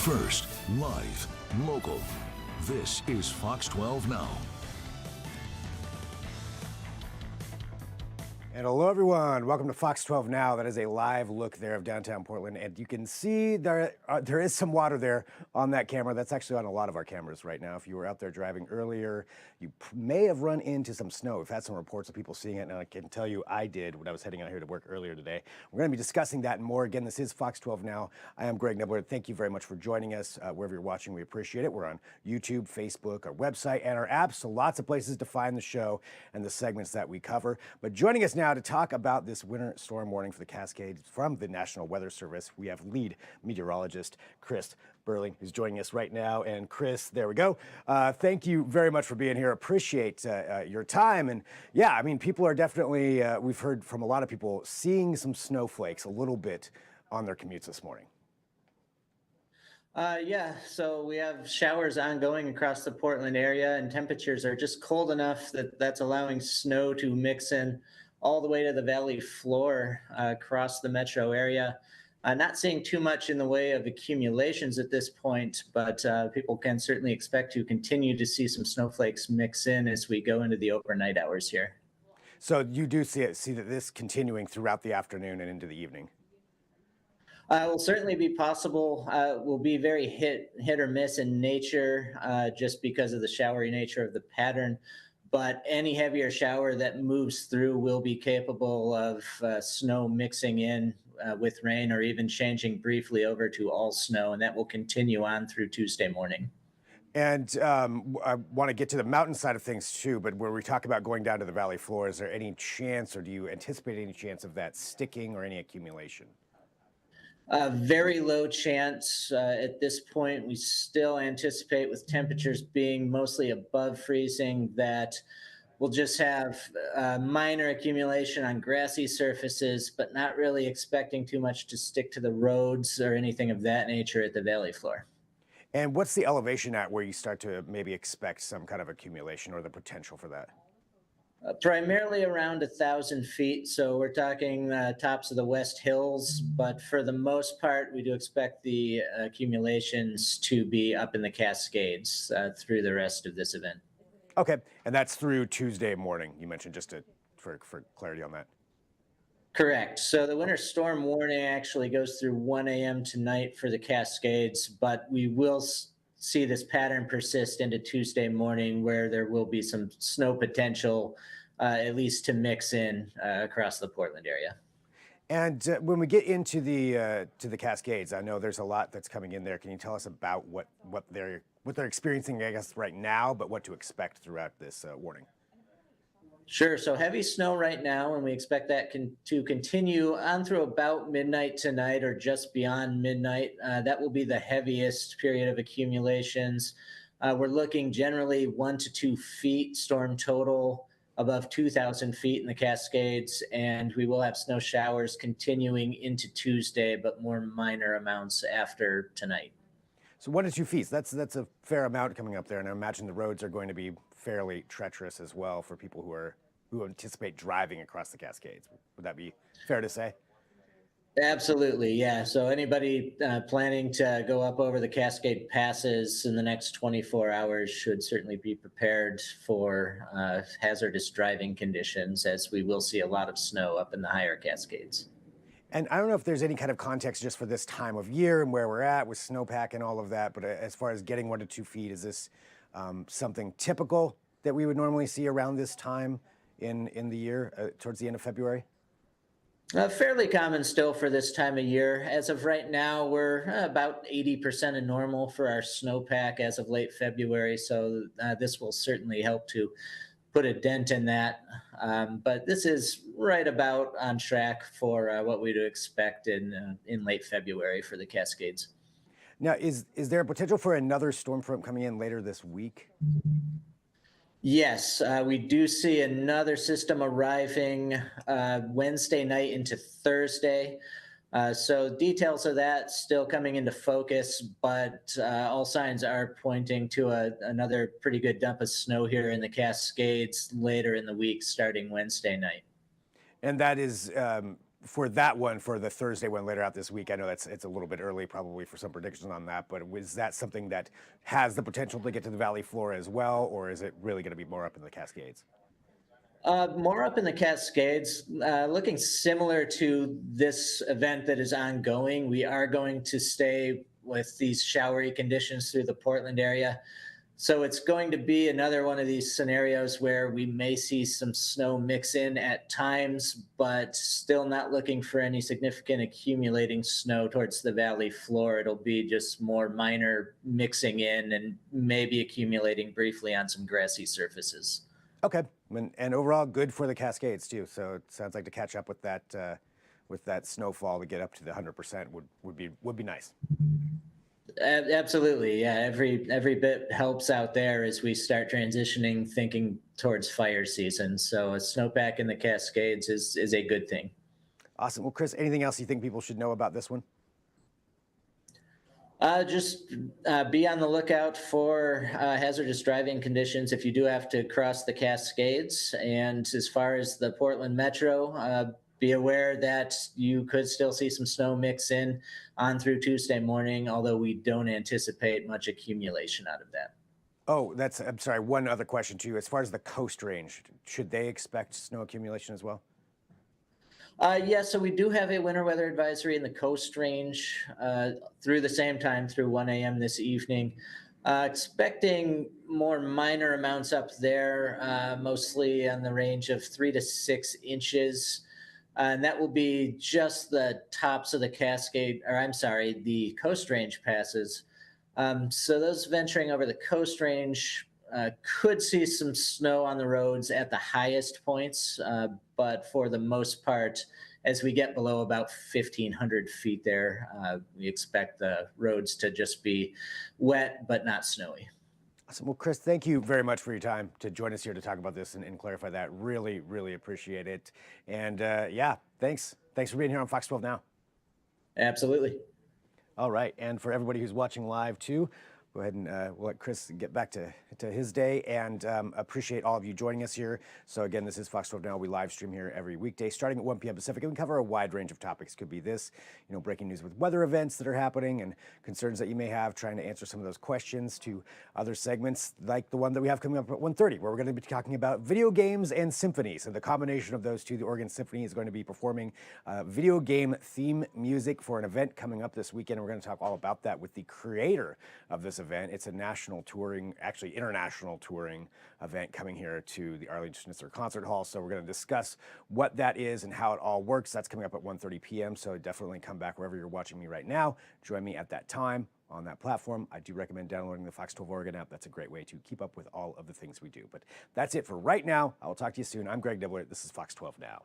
First, live, local. This is Fox 12 Now. And hello, everyone. Welcome to Fox 12 Now. That is a live look there of downtown Portland. And you can see there is some water there on that camera. That's actually on a lot of our cameras right now. If you were out there driving earlier, you may have run into some snow. We've had some reports of people seeing it, and I can tell you I did when I was heading out here to work earlier today. We're going to be discussing that and more. Again, this is Fox 12 Now. I am Greg Nebler. Thank you very much for joining us. Wherever you're watching, we appreciate it. We're on YouTube, Facebook, our website, and our apps, so lots of places to find the show and the segments that we cover. But joining us now to talk about this winter storm warning for the Cascades from the National Weather Service, we have lead meteorologist Chris Burling, who's joining us right now. And Chris, there we go. Thank you very much for being here. Appreciate your time. And yeah, I mean, people are definitely, we've heard from a lot of people seeing some snowflakes a little bit on their commutes this morning. Yeah, so we have showers ongoing across the Portland area, and temperatures are just cold enough that that's allowing snow to mix in all the way to the valley floor across the metro area. Not seeing too much in the way of accumulations at this point, but people can certainly expect to continue to see some snowflakes mix in as we go into the overnight hours here. So you do see that this continuing throughout the afternoon and into the evening? Will certainly be possible. Will be very hit or miss in nature just because of the showery nature of the pattern. But any heavier shower that moves through will be capable of snow mixing in with rain, or even changing briefly over to all snow, and that will continue on through Tuesday morning. And I want to get to the mountain side of things too, but where we talk about going down to the valley floor, is there any chance, or do you anticipate any chance of that sticking or any accumulation? Very low chance at this point. We still anticipate, with temperatures being mostly above freezing, that we'll just have minor accumulation on grassy surfaces, but not really expecting too much to stick to the roads or anything of that nature at the valley floor. And what's the elevation at where you start to maybe expect some kind of accumulation or the potential for that? Primarily around 1,000 feet, so we're talking tops of the West Hills, but for the most part, we do expect the accumulations to be up in the Cascades through the rest of this event. Okay, and that's through Tuesday morning, you mentioned, just for clarity on that. Correct. So the winter storm warning actually goes through 1 a.m. tonight for the Cascades, but we will see this pattern persist into Tuesday morning, where there will be some snow potential, at least to mix in across the Portland area. And when we get into the Cascades, I know there's a lot that's coming in there. Can you tell us about what they're experiencing, I guess, right now, but what to expect throughout this warning? Sure. So heavy snow right now, and we expect that to continue on through about midnight tonight, or just beyond midnight. That will be the heaviest period of accumulations. We're looking generally 1 to 2 feet storm total above 2,000 feet in the Cascades, and we will have snow showers continuing into Tuesday, but more minor amounts after tonight. So 1 to 2 feet, that's a fair amount coming up there, and I imagine the roads are going to be fairly treacherous as well for people who anticipate driving across the Cascades. Would that be fair to say? Absolutely, yeah. So anybody planning to go up over the Cascade passes in the next 24 hours should certainly be prepared for hazardous driving conditions, as we will see a lot of snow up in the higher Cascades. And I don't know if there's any kind of context just for this time of year and where we're at with snowpack and all of that, but as far as getting 1 to 2 feet, is this something typical that we would normally see around this time in the year, towards the end of February? Fairly common still for this time of year. As of right now, we're about 80% of normal for our snowpack as of late February, so this will certainly help to put a dent in that. But this is right about on track for what we'd expect in late February for the Cascades. Now, is there a potential for another storm front coming in later this week? Yes, we do see another system arriving Wednesday night into Thursday. So details of that still coming into focus, but all signs are pointing to another pretty good dump of snow here in the Cascades later in the week, starting Wednesday night. And that is for that one, for the Thursday one later out this week, I know it's a little bit early probably for some predictions on that, but is that something that has the potential to get to the valley floor as well, or is it really going to be more up in the Cascades? More up in the Cascades, looking similar to this event that is ongoing. We are going to stay with these showery conditions through the Portland area. So it's going to be another one of these scenarios where we may see some snow mix in at times, but still not looking for any significant accumulating snow towards the valley floor. It'll be just more minor mixing in and maybe accumulating briefly on some grassy surfaces. Okay, and overall good for the Cascades too. So it sounds like to catch up with that snowfall to get up to the 100% would be nice. Absolutely, yeah. Every bit helps out there as we start transitioning, thinking towards fire season. So a snowpack in the Cascades is a good thing. Awesome. Well, Chris, anything else you think people should know about this one? Just be on the lookout for hazardous driving conditions if you do have to cross the Cascades. And as far as the Portland Metro, be aware that you could still see some snow mix in on through Tuesday morning, although we don't anticipate much accumulation out of that. Oh, I'm sorry, one other question to you. As far as the coast range, should they expect snow accumulation as well? Yeah, so we do have a winter weather advisory in the Coast Range through the same time, through 1 a.m. this evening. Expecting more minor amounts up there, mostly on the range of 3 to 6 inches. And that will be just the tops of the Cascade, or I'm sorry, the Coast Range passes. So those venturing over the Coast Range could see some snow on the roads at the highest points, but for the most part, as we get below about 1,500 feet there, we expect the roads to just be wet but not snowy. Awesome. Well, Chris, thank you very much for your time to join us here to talk about this and clarify that. Really, really appreciate it. And yeah, thanks. Thanks for being here on Fox 12 Now. Absolutely. All right. And for everybody who's watching live too, go ahead and we'll let Chris get back to his day, and appreciate all of you joining us here. So again, this is Fox 12 Now. We live stream here every weekday starting at 1 p.m. Pacific, and we cover a wide range of topics. Could be this, breaking news with weather events that are happening and concerns that you may have, trying to answer some of those questions, to other segments like the one that we have coming up at 1:30, where we're going to be talking about video games and symphonies. And the combination of those two, the Oregon Symphony is going to be performing video game theme music for an event coming up this weekend. And we're going to talk all about that with the creator of this event. It's a national touring, actually international touring event coming here to the Arlington Concert Hall. So we're going to discuss what that is and how it all works. That's coming up at 1:30 p.m. So definitely come back wherever you're watching me right now. Join me at that time on that platform. I do recommend downloading the Fox 12 Oregon app. That's a great way to keep up with all of the things we do. But that's it for right now. I will talk to you soon. I'm Greg Dibler. This is Fox 12 Now.